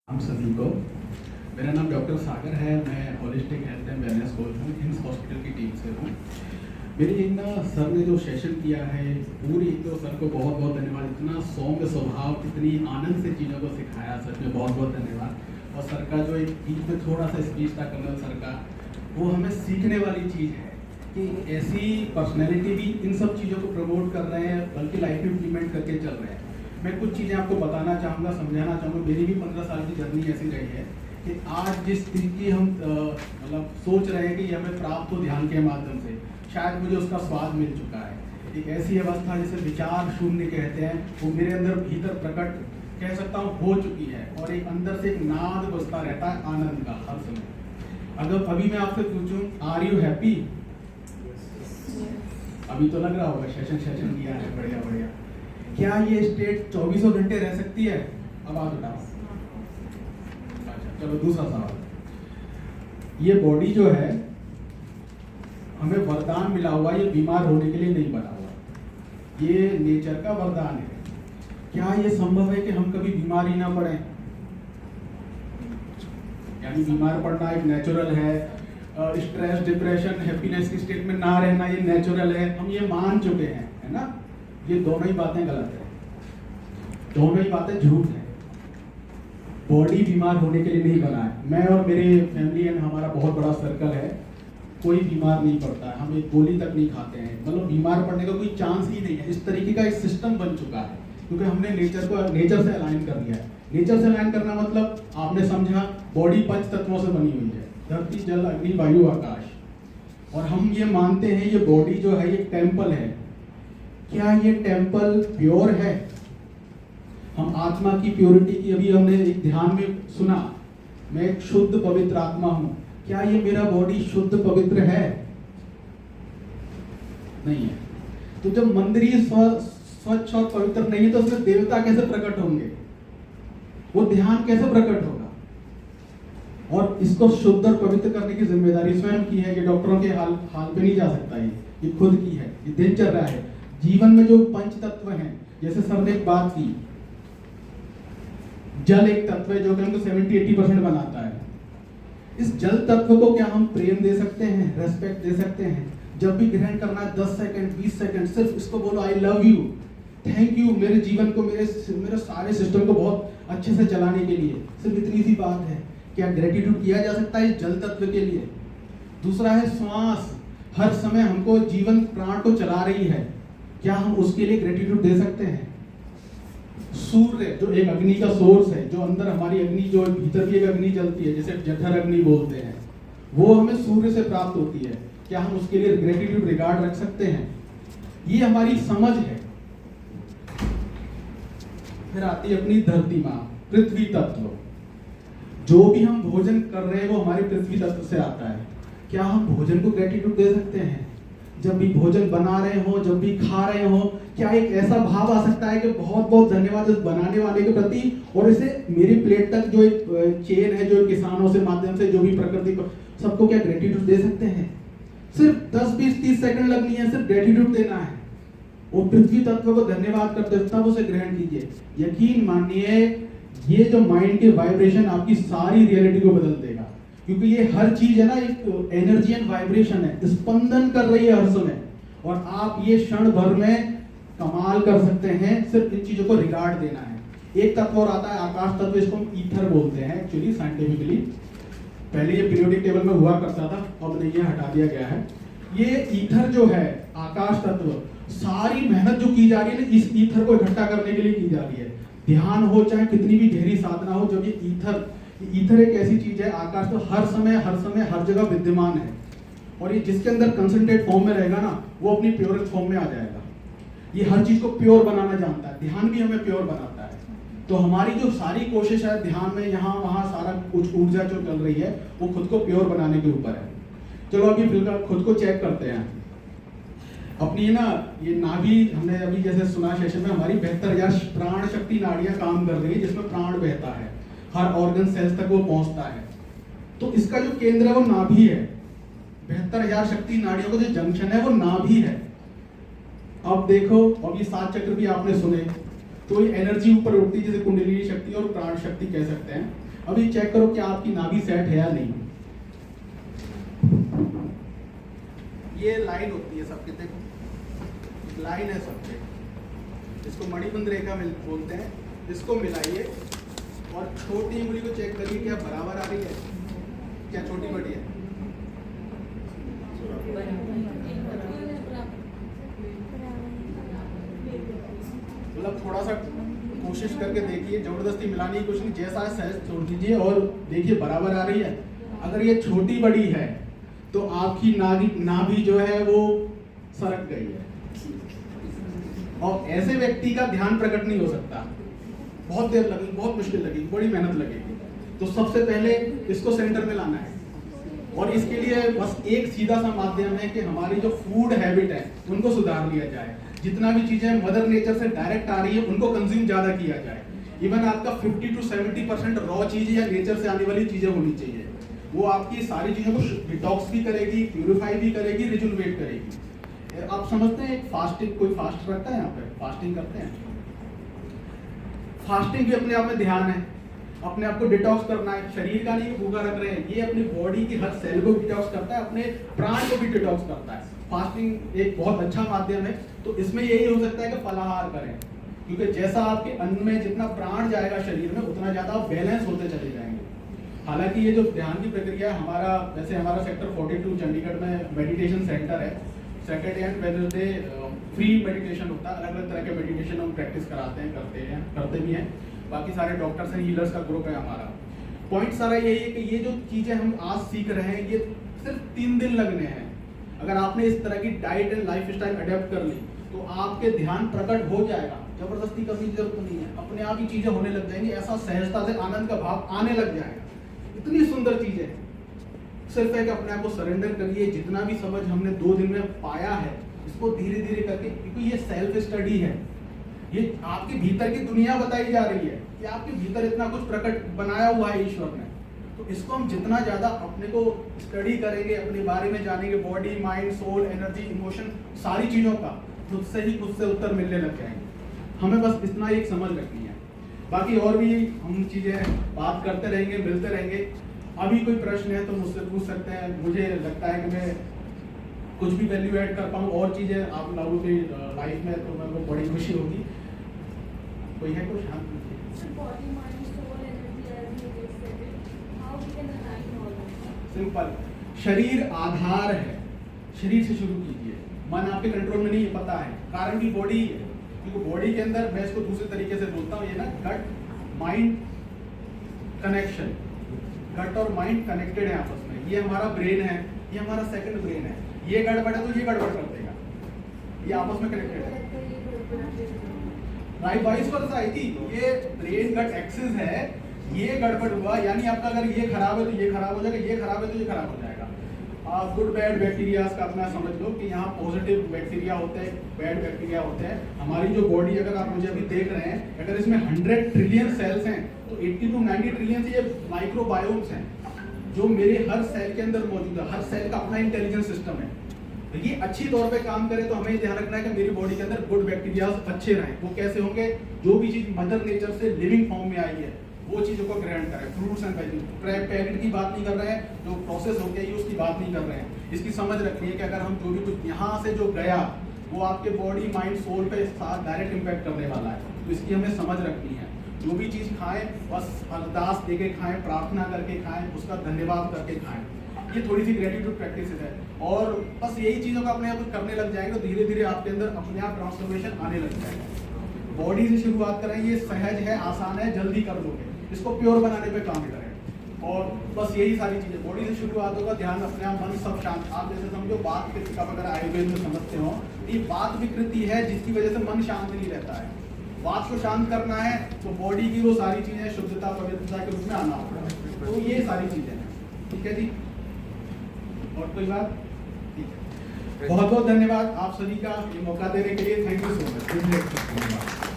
हम सभी को मेरा नाम डॉक्टर सागर है। मैं holistic health and wellness coach हूँ, हिम्स हॉस्पिटल की टीम से हूँ। मेरी एक ना सर ने जो सेशन किया है, पूरी तो सर को बहुत बहुत धन्यवाद। इतना सौम्य स्वभाव, इतनी आनंद से चीज़ों को सिखाया, सच में बहुत बहुत धन्यवाद। और सर का जो एक बीच में थोड़ा सा स्पीच था कर्नल सर का, वो हमें सीखने वाली चीज़ है कि ऐसी पर्सनैलिटी भी इन सब चीज़ों को प्रमोट कर रहे हैं, बल्कि लाइफ में इम्प्लीमेंट करके चल रहे हैं। मैं कुछ चीज़ें आपको बताना चाहूँगा, समझाना चाहूँगा। मेरी भी 15 साल की जर्नी ऐसी रही है कि आज जिस चीज़ की हम मतलब सोच रहे हैं कि ये हमें प्राप्त हो ध्यान के माध्यम से, शायद मुझे उसका स्वाद मिल चुका है। एक ऐसी अवस्था जिसे विचार शून्य कहते हैं, वो मेरे अंदर भीतर प्रकट कह सकता हूँ हो चुकी है। और एक अंदर से एक नाद बजता रहता है आनंद का हर समय। अगर अभी मैं आपसे पूछूं, आर यू हैप्पी? अभी तो लग रहा होगा सेशन किया है, बढ़िया बढ़िया। क्या ये स्टेट 24 घंटे रह सकती है? आवाज उठाओ। अच्छा, चलो दूसरा सवाल। ये बॉडी जो है हमें वरदान मिला हुआ, ये बीमार होने के लिए नहीं बना हुआ, ये नेचर का वरदान है। क्या ये संभव है कि हम कभी बीमार ही ना पड़े? यानी बीमार पड़ना एक नेचुरल है, स्ट्रेस, डिप्रेशन, हैप्पीनेस की स्टेट में ना रहना ये नेचुरल है, हम ये मान चुके हैं, है ना? ये दोनों ही बातें गलत है, दोनों ही बातें झूठ है। बॉडी बीमार होने के लिए नहीं बना है। मैं और मेरे फैमिली एंड हमारा बहुत बड़ा सर्कल है, कोई बीमार नहीं पड़ता है, हम एक गोली तक नहीं खाते हैं, मतलब बीमार पड़ने का कोई चांस ही नहीं है। इस तरीके का एक सिस्टम बन चुका है, क्योंकि हमने नेचर से अलाइन कर लिया है। नेचर से अलाइन करना मतलब आपने समझा, बॉडी 5 तत्वों से बनी हुई है, धरती, जल, अग्नि, वायु, आकाश। और हम ये मानते हैं ये बॉडी जो है ये टेम्पल है। क्या ये टेम्पल प्योर है? हम आत्मा की प्योरिटी की अभी हमने एक ध्यान में सुना, मैं एक शुद्ध पवित्र आत्मा हूं। क्या ये मेरा बॉडी शुद्ध पवित्र है? नहीं है। तो जब मंदिर ही स्वच्छ और पवित्र नहीं है, तो उसमें देवता कैसे प्रकट होंगे? वो ध्यान कैसे प्रकट होगा? और इसको शुद्ध और पवित्र करने की जिम्मेदारी स्वयं की है, कि डॉक्टरों के हाल पे नहीं जा सकता। ये खुद की है, ये दिनचर्या है। जीवन में जो 5 तत्व हैं, जैसे सर ने एक बात की, जल एक तत्व है जो कि हमको 70-80% बनाता है। इस जल तत्व को क्या हम प्रेम दे सकते हैं, रेस्पेक्ट दे सकते हैं? जब भी ग्रहण करना है 10 सेकंड 20 सेकंड सिर्फ इसको बोलो, I love you, thank you, मेरे जीवन को, मेरे सारे सिस्टम को बहुत अच्छे से चलाने के लिए। सिर्फ इतनी सी बात है। क्या ग्रेटिट्यूड किया जा सकता है इस जल तत्व के लिए? दूसरा है श्वास, हर समय हमको जीवन प्राण को चला रही है, क्या हम उसके लिए ग्रेटिट्यूड दे सकते हैं? सूर्य जो एक अग्नि का सोर्स है, जो अंदर हमारी अग्नि, जो भीतर भी एक अग्नि जलती है, जैसे जठर अग्नि बोलते हैं, वो हमें सूर्य से प्राप्त होती है। क्या हम उसके लिए ग्रेटिट्यूड, रिगार्ड रख सकते हैं? ये हमारी समझ है। फिर आती है अपनी धरती माँ, पृथ्वी तत्व। जो भी हम भोजन कर रहे हैं वो हमारे पृथ्वी तत्व से आता है। क्या हम भोजन को ग्रेटिट्यूड दे सकते हैं? जब भी भोजन बना रहे हो, जब भी खा रहे हो, क्या एक ऐसा भाव आ सकता है कि बहुत बहुत धन्यवाद इस बनाने वाले के प्रति, और इसे मेरी प्लेट तक जो एक चेन है, जो किसानों से माध्यम से जो भी प्रकृति को, सबको क्या ग्रेटिट्यूड दे सकते हैं? सिर्फ 10 20 30 सेकंड लगनी है, सिर्फ ग्रेटिट्यूड देना है। वो पृथ्वी तत्व को धन्यवाद करते तब उसे ग्रहण कीजिए। यकीन मानिए, ये जो माइंड के वाइब्रेशन आपकी सारी रियलिटी को बदल देगा, क्योंकि ये हर चीज है ना, एक एनर्जी एंड वाइब्रेशन है, स्पंदन कर रही है हर समय। और आप ये क्षण भर में कमाल कर सकते हैं, सिर्फ इन चीजों को रिगार्ड देना है। एक तत्व और आता है आकाश तत्व, इसको हम ईथर बोलते हैं एक्चुअली साइंटिफिकली। पहले ये पीरियोडिक टेबल में हुआ करता था, अब नहीं, ये हटा दिया गया है। ये ईथर जो है, आकाश तत्व, सारी मेहनत जो की जा रही है ना, इस ईथर को इकट्ठा करने के लिए की जा रही है। ध्यान हो, चाहे कितनी भी गहरी साधना हो, जब ये ईथर एक ऐसी चीज है, आकाश तो हर समय हर जगह विद्यमान है। और ये जिसके अंदर कंसंट्रेट फॉर्म में रहेगा ना, वो अपनी प्योरेस्ट फॉर्म में आ जाएगा। ये हर चीज को प्योर बनाना जानता है। ध्यान भी हमें प्योर बनाता है। तो हमारी जो सारी कोशिश है ध्यान में, यहाँ वहाँ सारा कुछ ऊर्जा जो चल रही है, वो खुद को प्योर बनाने के ऊपर है। चलो अभी फिलहाल खुद को चेक करते हैं। अपनी ना ये नाभि, हमने अभी जैसे सुना सेशन में, हमारी 72,000 प्राण शक्ति नाड़ियां काम कर रही है, जिसमें प्राण बहता है, हर ऑर्गन सेल्स तक वो पहुंचता है। तो इसका जो केंद्र है वो नाभि है। 72,000 शक्ति नाड़ियों का जो जंक्शन है वो नाभि है। अब देखो, अब ये 7 चक्र भी आपने सुने, तो ये एनर्जी ऊपर उठती है, जैसे कुंडलिनी शक्ति और प्राण शक्ति कह सकते हैं। अभी चेक करो कि आपकी नाभि सेट है या नहीं। ये लाइन होती है सबके, देखो लाइन है सबके, इसको मणिबंध रेखा बोलते हैं। इसको मिलाइए और छोटी उंगली को चेक करिए क्या बराबर आ रही है, क्या छोटी बड़ी है। मतलब थोड़ा सा कोशिश करके देखिए, जबरदस्ती मिलाने की कोशिश नहीं, जैसा है सहज छोड़ दीजिए और देखिए बराबर आ रही है। अगर ये छोटी बड़ी है तो आपकी नाभि जो है वो सरक गई है, और ऐसे व्यक्ति का ध्यान प्रकट नहीं हो सकता। बहुत देर लगेगी, बहुत मुश्किल लगेगी, बड़ी मेहनत लगेगी। तो सबसे पहले इसको सेंटर में लाना है, और इसके लिए बस एक सीधा सा माध्यम है कि हमारी जो फूड हैबिट है उनको सुधार लिया जाए। जितना भी चीजें मदर नेचर से डायरेक्ट आ रही है उनको कंज्यूम ज्यादा किया जाए। इवन आपका 50 to 70% रॉ चीजें या नेचर से आने वाली चीजें होनी चाहिए। वो आपकी सारी चीजों को डिटॉक्स भी करेगी, प्यूरिफाई भी करेगी, रिजुनवेट करेगी। आप समझते हैं फास्टिंग, कोई फास्ट रखता है यहाँ पे, फास्टिंग करते हैं। फास्टिंग भी अपने आप में ध्यान है, अपने आप को डिटॉक्स करना है। शरीर का नहीं भूखा रख रहे हैं, ये अपनी बॉडी की हर सेल को डिटॉक्स करता है, अपने प्राण को भी डिटॉक्स करता है। फास्टिंग एक बहुत अच्छा माध्यम है। तो इसमें यही हो सकता है कि फलाहार करें, क्योंकि जैसा आपके अन्न में जितना प्राण जाएगा शरीर में उतना ज्यादा आप बैलेंस होते चले जाएंगे। हालांकि ये जो ध्यान की प्रक्रिया हमारा, वैसे हमारा सेक्टर 42 चंडीगढ़ में मेडिटेशन सेंटर है। Saturday and Wednesday free meditation होता है, अलग अलग तरह के मेडिटेशन हम प्रैक्टिस कराते हैं, करते भी हैं। बाकी सारे डॉक्टर्स एंड हीलर्स का ग्रुप है हमारा। पॉइंट सारा यही है कि ये जो चीजें हम आज सीख रहे हैं ये सिर्फ 3 दिन लगने हैं। अगर आपने इस तरह की diet and life style adapt कर ली तो आपके ध्यान प्रकट हो जाएगा। जबरदस्ती करने की जरूरत नहीं है, अपने आप ही चीजें होने लग जाएंगी। ऐसा सहजता से आनंद का भाव आने लग जाएगा। इतनी सुंदर चीजें हैं, सिर्फ है कि अपने आप को सरेंडर करिए। जितना भी समझ हमने 2 दिन में पाया है इसको धीरे धीरे करके, क्योंकि ये सेल्फ स्टडी है, ये आपके भीतर की दुनिया बताई जा रही है कि आपके भीतर इतना कुछ प्रकट बनाया हुआ है ईश्वर ने। तो इसको हम जितना ज्यादा अपने को स्टडी करेंगे, अपने बारे में जानेंगे, body, mind, soul, energy, emotion, सारी चीजों का खुद से उत्तर मिलने लग जाएंगे। हमें बस इतना एक समझ रखनी है। बाकी और भी हम चीजें बात करते रहेंगे, मिलते रहेंगे। अभी कोई प्रश्न है तो मुझसे पूछ सकते हैं। मुझे लगता है कि मैं कुछ भी वैल्यू ऐड कर पाऊँ और चीजें आप लोगों की लाइफ में, तो मेरे को बड़ी खुशी होगी। कोई है कुछ? हाँ, सिंपल। शरीर आधार है, शरीर से शुरू कीजिए। मन आपके कंट्रोल में नहीं है, पता है, कारण की बॉडी है। क्योंकि बॉडी के अंदर, मैं इसको दूसरे तरीके से बोलता हूँ, ये ना गट माइंड कनेक्शन, गट और माइंड कनेक्टेड है आपस में। ये हमारा ब्रेन है, ये हमारा सेकंड ब्रेन है। ये गड़बड़ है तो ये गड़बड़ कर देगा, ये आपस में कनेक्टेड है। राइट, वाइस वर्सा है कि ये ब्रेन गट एक्सिस है, ये गड़बड़ हुआ यानी आपका अगर ये खराब है तो ये खराब हो जाएगा, ये खराब है तो ये खराब हो जाएगा। गुड बैड बैक्टीरियाज का अपना समझ लो कि यहाँ पॉजिटिव बैक्टीरिया होते हैं, बैड बैक्टीरिया होते हैं। हमारी जो बॉडी, अगर आप मुझे अभी देख रहे हैं, अगर इसमें 100 ट्रिलियन सेल्स हैं तो 80 to 90 ट्रिलियन ये माइक्रोबायोम्स हैं जो मेरे हर सेल के अंदर मौजूद है। हर सेल का अपना इंटेलिजेंस सिस्टम है। ये अच्छी तौर पे काम करे तो हमें ध्यान रखना है कि मेरी बॉडी के अंदर गुड बैक्टीरिया अच्छे रहें। वो कैसे होंगे? जो भी चीज मदर नेचर से लिविंग फॉर्म में आई है वो चीजों को ग्रहण करें। फ्रूट्स एंड वेजिटेबल, पैकेट की बात नहीं कर रहे हैं, जो प्रोसेस हो गया उसकी बात नहीं कर रहे हैं। इसकी समझ रखनी है कि अगर हम जो भी कुछ यहाँ से जो गया वो आपके बॉडी, माइंड, सोल पे साथ डायरेक्ट इम्पैक्ट करने वाला है। तो इसकी हमें समझ रखनी है। जो भी चीज खाएं बस अरदास दे के खाएं, प्रार्थना करके खाएं, उसका धन्यवाद करके खाएं। ये थोड़ी सी ग्रेटिट्यूड प्रैक्टिस है, और बस यही चीजों का अपने आप करने लग जाएंगे तो धीरे धीरे आपके अंदर अपने आप ट्रांसफॉर्मेशन आने लग जाएगा। बॉडी से शुरुआत करें, ये सहज है, आसान है, जल्दी कर दोगे। इसको प्योर बनाने पे काम करें, और बस यही सारी चीजें। बॉडी से शुरुआत होगा, ध्यान, अपने आप, मन सब शांत। आप जैसे समझो बात कृति का अगर आयुर्वेद में समझते हो, ये बात विकृति है जिसकी वजह से मन शांत नहीं रहता है। बात को शांत करना है तो बॉडी की वो सारी चीजें शुद्धता, पवित्रता के रूप में आना होगा। तो ये सारी चीजें हैं। ठीक है जी, और कोई बात? बहुत बहुत धन्यवाद आप सभी का ये मौका देने के लिए। Thank you so much.